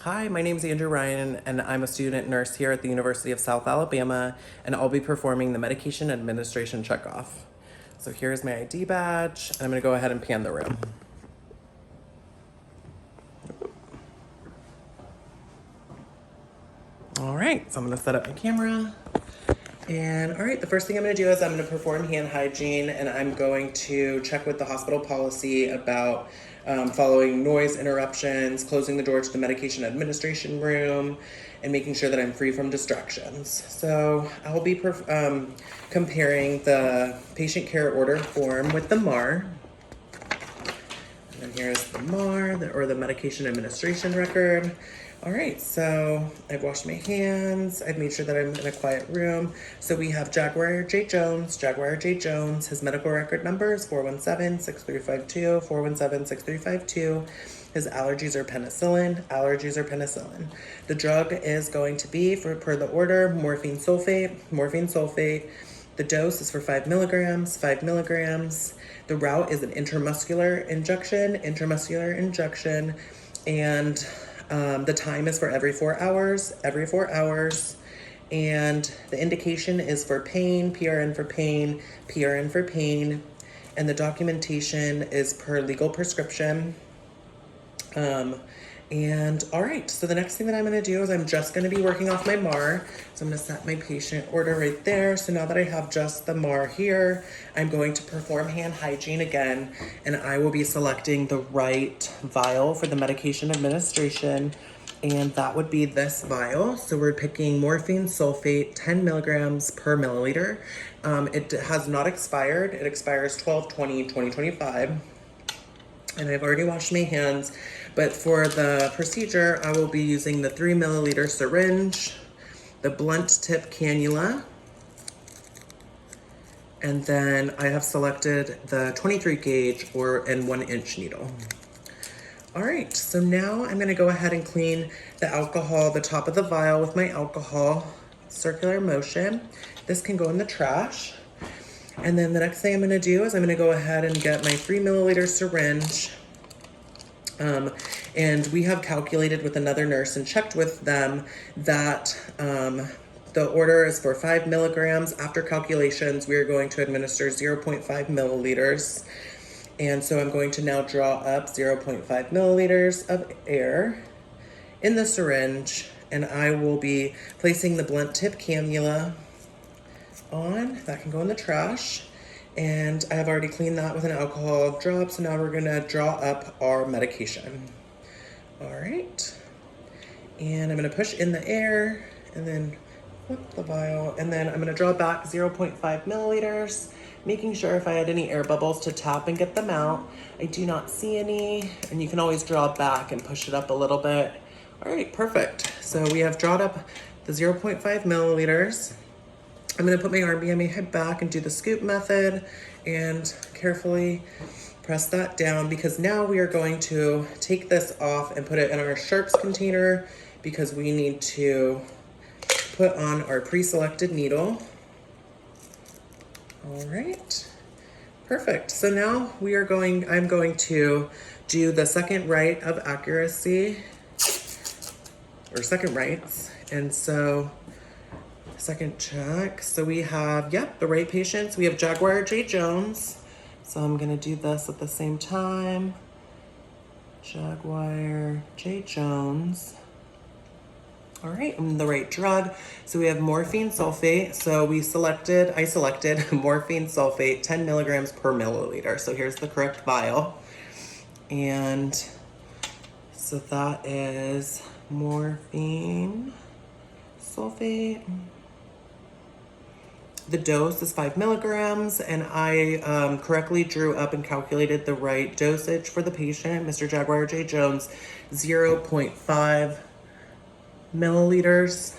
Hi, my name is Andrew Ryan, and I'm a student nurse here at the University of South Alabama, and I'll be performing the medication administration checkoff. So here's my ID badge, and I'm gonna go ahead and pan the room. All right, so I'm gonna set up my camera. And all right, the first thing I'm gonna do is I'm gonna perform hand hygiene, and I'm going to check with the hospital policy about following noise interruptions, closing the door to the medication administration room, and making sure that I'm free from distractions. So I will be comparing the patient care order form with the MAR. And here's the MAR, or the medication administration record. All right, so I've washed my hands. I've made sure that I'm in a quiet room. So we have Jaguar J. Jones. Jaguar J. Jones. His medical record number is 417-6352, 417-6352. His allergies are penicillin. Allergies are penicillin. The drug is going to be, per the order, morphine sulfate. Morphine sulfate. The dose is for 5 milligrams, 5 milligrams. The route is an intramuscular injection, and the time is for every 4 hours, And the indication is for pain, PRN for pain, PRN for pain. And the documentation is per legal prescription. And all right, so the next thing that I'm gonna do is I'm just gonna be working off my MAR. So I'm gonna set my patient order right there. So now that I have just the MAR here, I'm going to perform hand hygiene again, and I will be selecting the right vial for the medication administration, and that would be this vial. So we're picking morphine sulfate, 10 milligrams per milliliter. It has not expired. It expires 12/20/2025. And I've already washed my hands, but for the procedure, I will be using the 3 milliliter syringe, the blunt tip cannula, and then I have selected the 23 gauge and 1-inch needle. All right, so now I'm gonna go ahead and clean the alcohol, the top of the vial with my alcohol, circular motion. This can go in the trash. And then the next thing I'm gonna do is I'm gonna go ahead and get my 3 milliliter syringe. And we have calculated with another nurse and checked with them that the order is for 5 milligrams. After calculations, we are going to administer 0.5 milliliters. And so I'm going to now draw up 0.5 milliliters of air in the syringe, and I will be placing the blunt tip cannula on. That can go in the trash. And I have already cleaned that with an alcohol drop. So now we're gonna draw up our medication. All right. And I'm gonna push in the air and then flip the vial. And then I'm gonna draw back 0.5 milliliters, making sure if I had any air bubbles to tap and get them out. I do not see any. And you can always draw back and push it up a little bit. All right, perfect. So we have drawn up the 0.5 milliliters. I'm gonna put my arm behind my head back and do the scoop method and carefully press that down, because now we are going to take this off and put it in our sharps container, because we need to put on our pre-selected needle. All right, perfect. So now I'm going to do the second right of accuracy, or second rights. And so second check. So we have, the right patients. We have Jaguar J. Jones. So I'm gonna do this at the same time. Jaguar J. Jones. All right, and the right drug. So we have morphine sulfate. So I selected morphine sulfate, 10 milligrams per milliliter. So here's the correct vial. And so that is morphine sulfate. The dose is 5 milligrams, and I correctly drew up and calculated the right dosage for the patient, Mr. Jaguar J. Jones, 0.5 milliliters.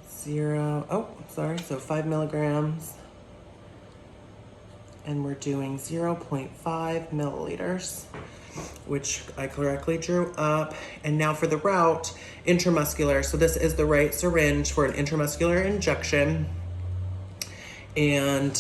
So 5 milligrams. And we're doing 0.5 milliliters, which I correctly drew up. And now for the route, intramuscular. So this is the right syringe for an intramuscular injection. And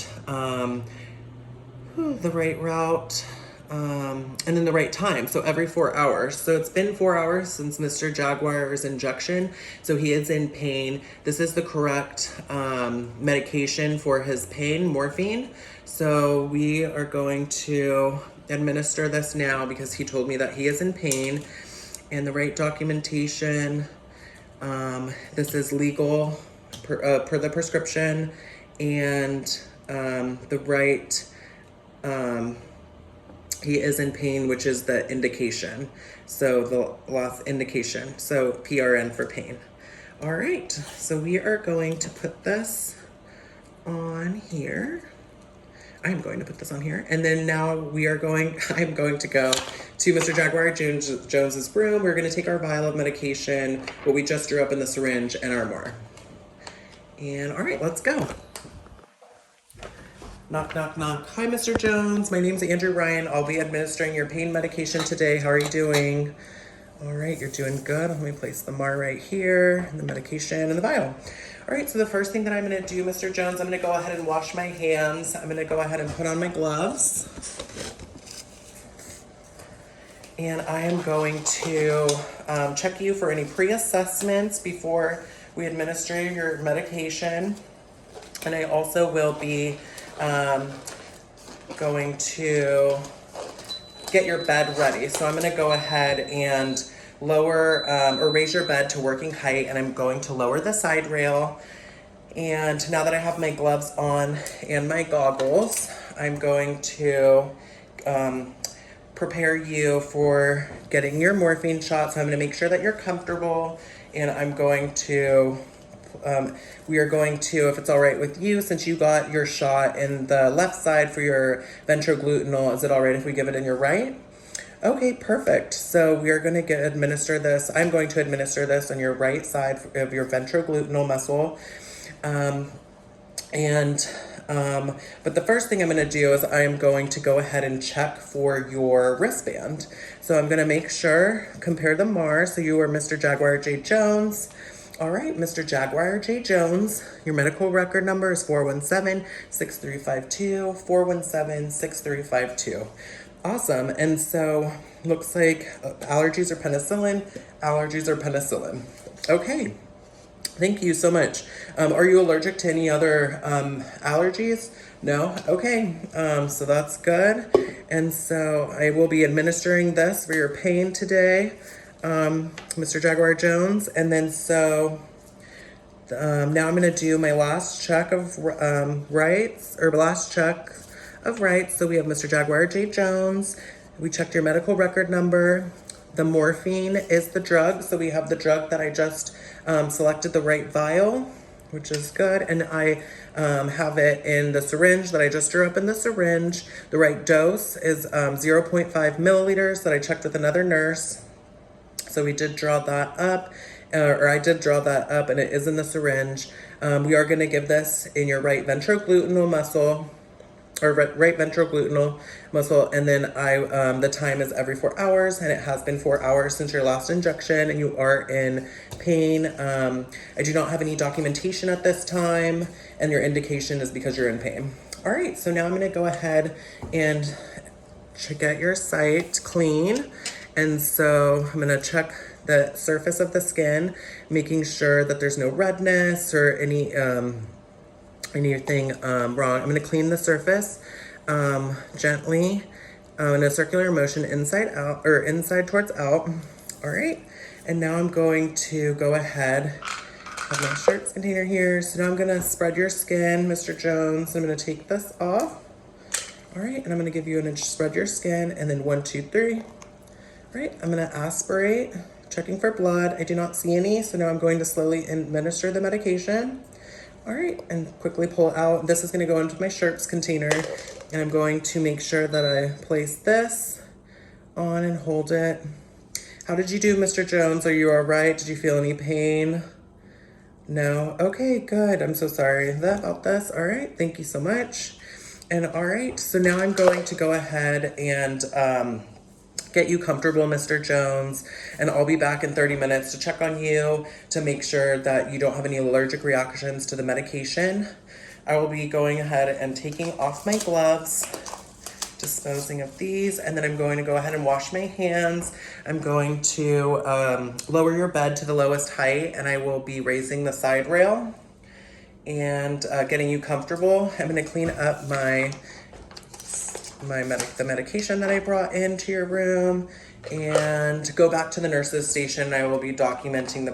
the right route, and in the right time. So every 4 hours. So it's been 4 hours since Mr. Jaguar's injection. So he is in pain. This is the correct medication for his pain, morphine. So we are going to administer this now because he told me that he is in pain, and the right documentation. This is legal per the prescription, and the right, he is in pain, which is the indication. So the last indication. So PRN for pain. All right. So we are going to put this on here. I'm going to put this on here. And then now I'm going to go to Mr. Jaguar Jones's room. We're going to take our vial of medication, what we just drew up in the syringe, and our MAR. And all right, let's go. Knock, knock, knock. Hi, Mr. Jones. My name's Andrew Ryan. I'll be administering your pain medication today. How are you doing? All right, you're doing good. Let me place the MAR right here, and the medication and the vial. All right, so the first thing that I'm gonna do, Mr. Jones, I'm gonna go ahead and wash my hands. I'm gonna go ahead and put on my gloves. And I am going to check you for any pre-assessments before we administer your medication. And I also will be going to get your bed ready. So I'm gonna go ahead and lower or raise your bed to working height, and I'm going to lower the side rail. And now that I have my gloves on and my goggles, I'm going to prepare you for getting your morphine shot. So I'm going to make sure that you're comfortable, and I'm going to we are going to, if it's all right with you, since you got your shot in the left side for your ventroglutenal, is it all right if we give it in your right? Okay, perfect. So we are going to administer this. I'm going to administer this on your right side of your ventroglutenal muscle. But the first thing I'm going to do is I'm going to go ahead and check for your wristband. So I'm going to make sure, compare the MAR. So you are Mr. Jaguar J. Jones. All right, Mr. Jaguar J. Jones, your medical record number is 417-6352, 417-6352. Awesome. And so looks like allergies are penicillin. Okay. Thank you so much. Are you allergic to any other allergies? No? Okay. So that's good. And so I will be administering this for your pain today, Mr. Jaguar Jones. And then so now I'm going to do my last check of rights, or last check of rights. So we have Mr. Jaguar J. Jones. We checked your medical record number. The morphine is the drug. So we have the drug that I just selected, the right vial, which is good. And I have it in the syringe that I just drew up in the syringe. The right dose is 0.5 milliliters that I checked with another nurse. So we did draw that up, or I did draw that up, and it is in the syringe. We are going to give this in your right ventrogluteal muscle, or right ventrogluteal muscle, and then the time is every 4 hours, and it has been 4 hours since your last injection, and you are in pain. I do not have any documentation at this time, and your indication is because you're in pain. All right, so now I'm going to go ahead and get your site clean. And so I'm going to check the surface of the skin, making sure that there's no redness or anything wrong. I'm going to clean the surface gently in a circular motion, inside out, or inside towards out. All right. And now I'm going to go ahead, have my shirts container here. So now I'm going to spread your skin, Mr. Jones. I'm going to take this off. All right. And I'm going to give you an spread your skin, and then 1, 2, 3. All right. I'm going to aspirate, checking for blood. I do not see any. So now I'm going to slowly administer the medication. All right, and quickly pull out. This is going to go into my shirts container, and I'm going to make sure that I place this on and hold it. How did you do, Mr. Jones? Are you all right? Did you feel any pain? No? Okay, good. I'm so sorry about this. All right, thank you so much. And all right, so now I'm going to go ahead and get you comfortable, Mr. Jones, and I'll be back in 30 minutes to check on you to make sure that you don't have any allergic reactions to the medication. I will be going ahead and taking off my gloves disposing of these, and then I'm going to go ahead and wash my hands. I'm going to lower your bed to the lowest height, and I will be raising the side rail and getting you comfortable. I'm going to clean up the medication that I brought into your room and go back to the nurse's station. I will be documenting the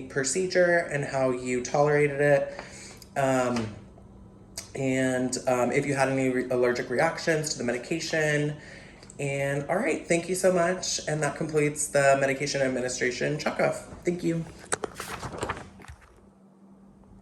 procedure and how you tolerated it. And if you had any allergic reactions to the medication. And all right, thank you so much. And that completes the medication administration checkoff. Thank you.